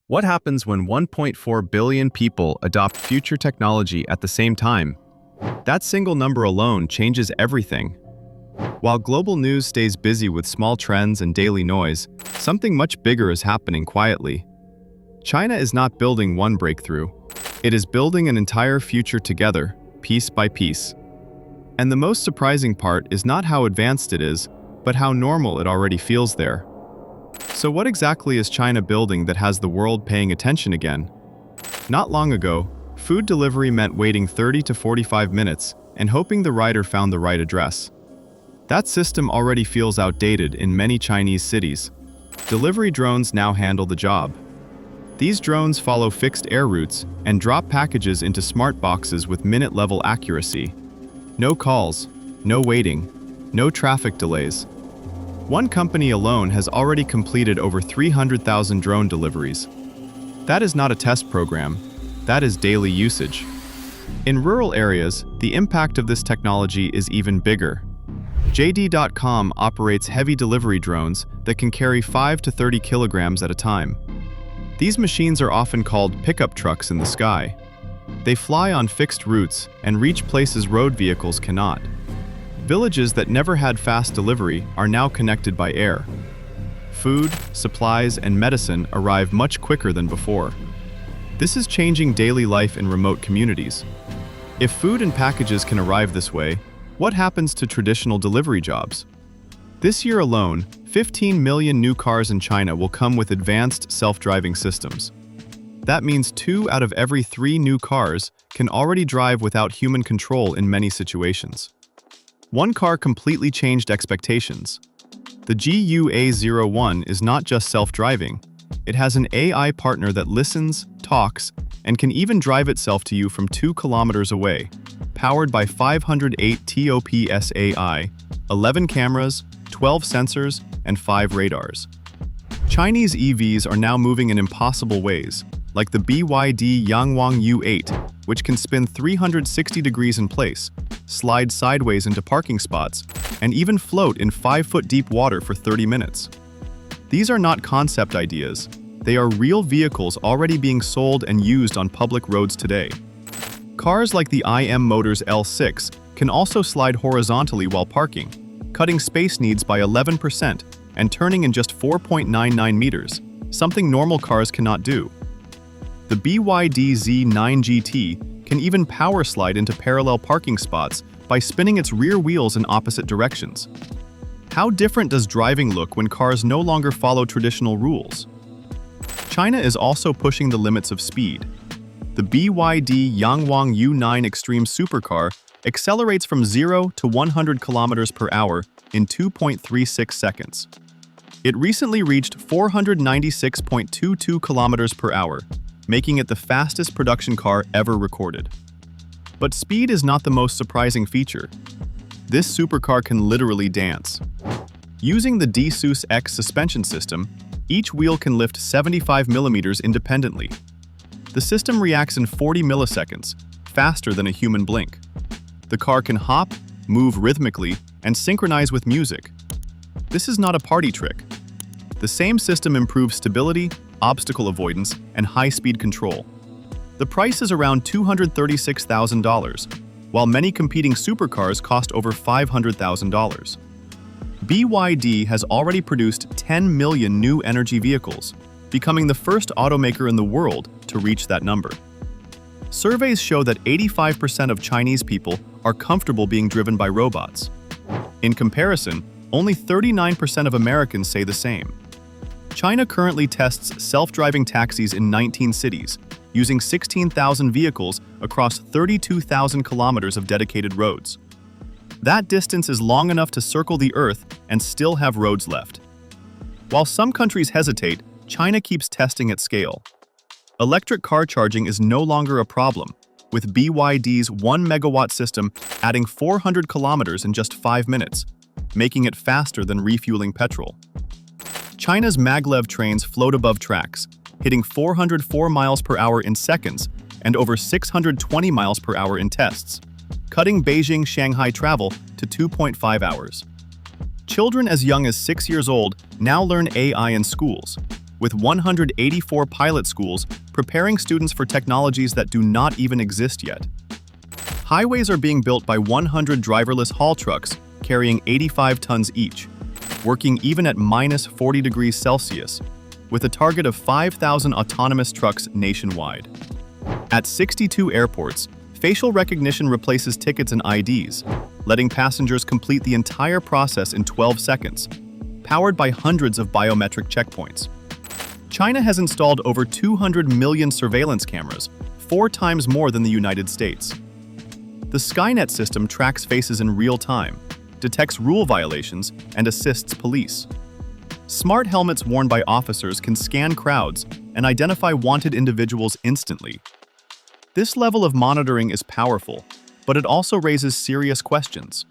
What happens when 1.4 billion people adopt future technology at the same time? That single number alone changes everything. While global news stays busy with small trends and daily noise, something much bigger is happening quietly. China is not building one breakthrough. It is building an entire future together, piece by piece. And the most surprising part is not how advanced it is, but how normal it already feels there. So what exactly is China building that has the world paying attention again? Not long ago, food delivery meant waiting 30 to 45 minutes and hoping the rider found the right address. That system already feels outdated in many Chinese cities. Delivery drones now handle the job. These drones follow fixed air routes and drop packages into smart boxes with minute-level accuracy. No calls, no waiting, no traffic delays. One company alone has already completed over 300,000 drone deliveries. That is not a test program, that is daily usage. In rural areas, the impact of this technology is even bigger. JD.com operates heavy delivery drones that can carry 5 to 30 kilograms at a time. These machines are often called pickup trucks in the sky. They fly on fixed routes and reach places road vehicles cannot. Villages that never had fast delivery are now connected by air. Food, supplies, and medicine arrive much quicker than before. This is changing daily life in remote communities. If food and packages can arrive this way, what happens to traditional delivery jobs? This year alone, 15 million new cars in China will come with advanced self-driving systems. That means 2 out of every 3 new cars can already drive without human control in many situations. One car completely changed expectations. The GUA01 is not just self-driving. It has an AI partner that listens, talks, and can even drive itself to you from 2 kilometers away, powered by 508 TOPS AI, 11 cameras, 12 sensors, and 5 radars. Chinese EVs are now moving in impossible ways, like the BYD Yangwang U8, which can spin 360 degrees in place, slide sideways into parking spots, and even float in 5-foot deep water for 30 minutes. These are not concept ideas. They are real vehicles already being sold and used on public roads today. Cars like the IM Motors L6 can also slide horizontally while parking, cutting space needs by 11% and turning in just 4.99 meters, something normal cars cannot do. The BYD Z9 GT can even power slide into parallel parking spots by spinning its rear wheels in opposite directions. How different does driving look when cars no longer follow traditional rules? China is also pushing the limits of speed. The BYD Yangwang U9 Extreme Supercar accelerates from 0 to 100 kilometers per hour in 2.36 seconds. It recently reached 496.22 kilometers per hour, making it the fastest production car ever recorded. But speed is not the most surprising feature. This supercar can literally dance. Using the D-Seuss X suspension system, each wheel can lift 75 millimeters independently. The system reacts in 40 milliseconds, faster than a human blink. The car can hop, move rhythmically, and synchronize with music. This is not a party trick. The same system improves stability, obstacle avoidance, and high-speed control. The price is around $236,000, while many competing supercars cost over $500,000. BYD has already produced 10 million new energy vehicles, becoming the first automaker in the world to reach that number. Surveys show that 85% of Chinese people are comfortable being driven by robots. In comparison, only 39% of Americans say the same. China currently tests self-driving taxis in 19 cities, using 16,000 vehicles across 32,000 kilometers of dedicated roads. That distance is long enough to circle the Earth and still have roads left. While some countries hesitate, China keeps testing at scale. Electric car charging is no longer a problem, with BYD's 1 megawatt system adding 400 kilometers in just 5 minutes, making it faster than refueling petrol. China's maglev trains float above tracks, hitting 404 miles per hour in seconds and over 620 miles per hour in tests, cutting Beijing-Shanghai travel to 2.5 hours. Children as young as 6 years old now learn AI in schools. with 184 pilot schools preparing students for technologies that do not even exist yet. Highways are being built by 100 driverless haul trucks carrying 85 tons each, working even at -40 degrees Celsius, with a target of 5,000 autonomous trucks nationwide. At 62 airports, facial recognition replaces tickets and IDs, letting passengers complete the entire process in 12 seconds, powered by hundreds of biometric checkpoints. China has installed over 200 million surveillance cameras, 4 times more than the United States. The Skynet system tracks faces in real time, detects rule violations, and assists police. Smart helmets worn by officers can scan crowds and identify wanted individuals instantly. This level of monitoring is powerful, but it also raises serious questions.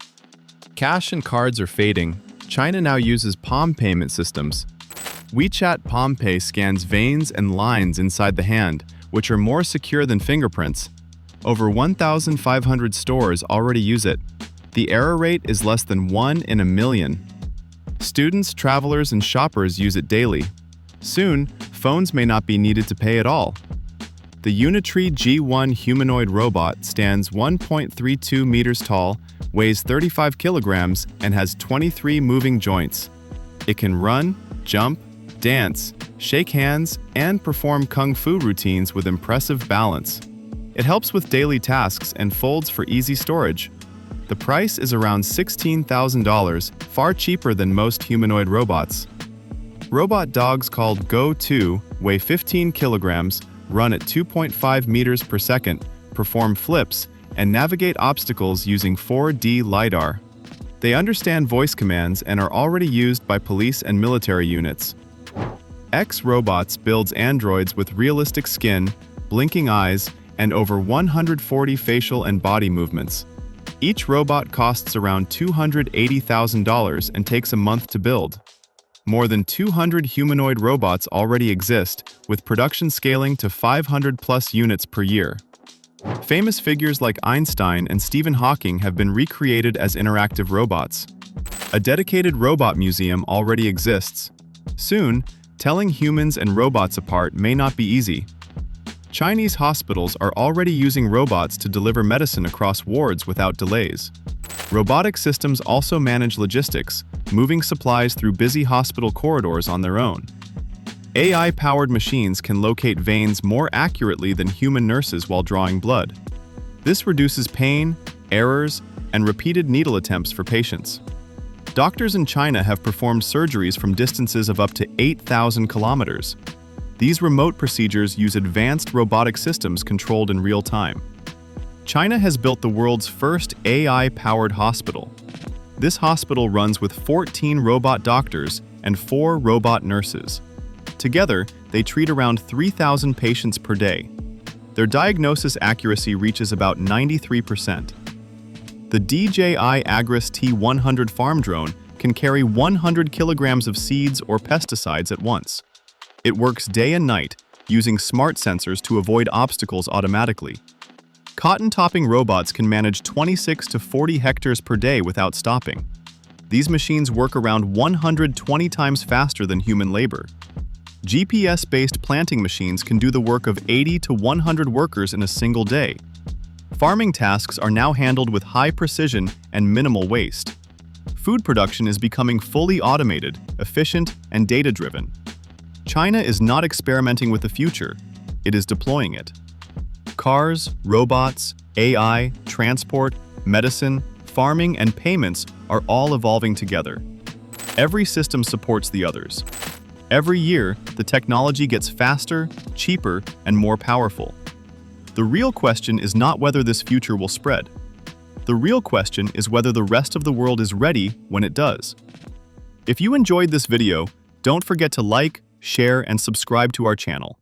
Cash and cards are fading. China now uses palm payment systems. WeChat Palm Pay scans veins and lines inside the hand, which are more secure than fingerprints. Over 1,500 stores already use it. The error rate is less than 1 in a million. Students, travelers, and shoppers use it daily. Soon, phones may not be needed to pay at all. The Unitree G1 humanoid robot stands 1.32 meters tall, weighs 35 kilograms, and has 23 moving joints. It can run, jump, dance, shake hands, and perform kung fu routines with impressive balance. It helps with daily tasks and folds for easy storage. The price is around $16,000, far cheaper than most humanoid robots. Robot dogs called Go-2 weigh 15 kilograms, run at 2.5 meters per second, perform flips, and navigate obstacles using 4D LiDAR. They understand voice commands and are already used by police and military units. X-Robots builds androids with realistic skin, blinking eyes, and over 140 facial and body movements. Each robot costs around $280,000 and takes a month to build. More than 200 humanoid robots already exist, with production scaling to 500+ units per year. Famous figures like Einstein and Stephen Hawking have been recreated as interactive robots. A dedicated robot museum already exists. Soon, telling humans and robots apart may not be easy. Chinese hospitals are already using robots to deliver medicine across wards without delays. Robotic systems also manage logistics, moving supplies through busy hospital corridors on their own. AI-powered machines can locate veins more accurately than human nurses while drawing blood. This reduces pain, errors, and repeated needle attempts for patients. Doctors in China have performed surgeries from distances of up to 8,000 kilometers. These remote procedures use advanced robotic systems controlled in real time. China has built the world's first AI-powered hospital. This hospital runs with 14 robot doctors and 4 robot nurses. Together, they treat around 3,000 patients per day. Their diagnosis accuracy reaches about 93%. The DJI Agris T100 farm drone can carry 100 kilograms of seeds or pesticides at once. It works day and night, using smart sensors to avoid obstacles automatically. Cotton-topping robots can manage 26 to 40 hectares per day without stopping. These machines work around 120 times faster than human labor. GPS-based planting machines can do the work of 80 to 100 workers in a single day. Farming tasks are now handled with high precision and minimal waste. Food production is becoming fully automated, efficient, and data-driven. China is not experimenting with the future, it is deploying it. Cars, robots, AI, transport, medicine, farming, and payments are all evolving together. Every system supports the others. Every year, the technology gets faster, cheaper, and more powerful. The real question is not whether this future will spread. The real question is whether the rest of the world is ready when it does. If you enjoyed this video, don't forget to like, share, and subscribe to our channel.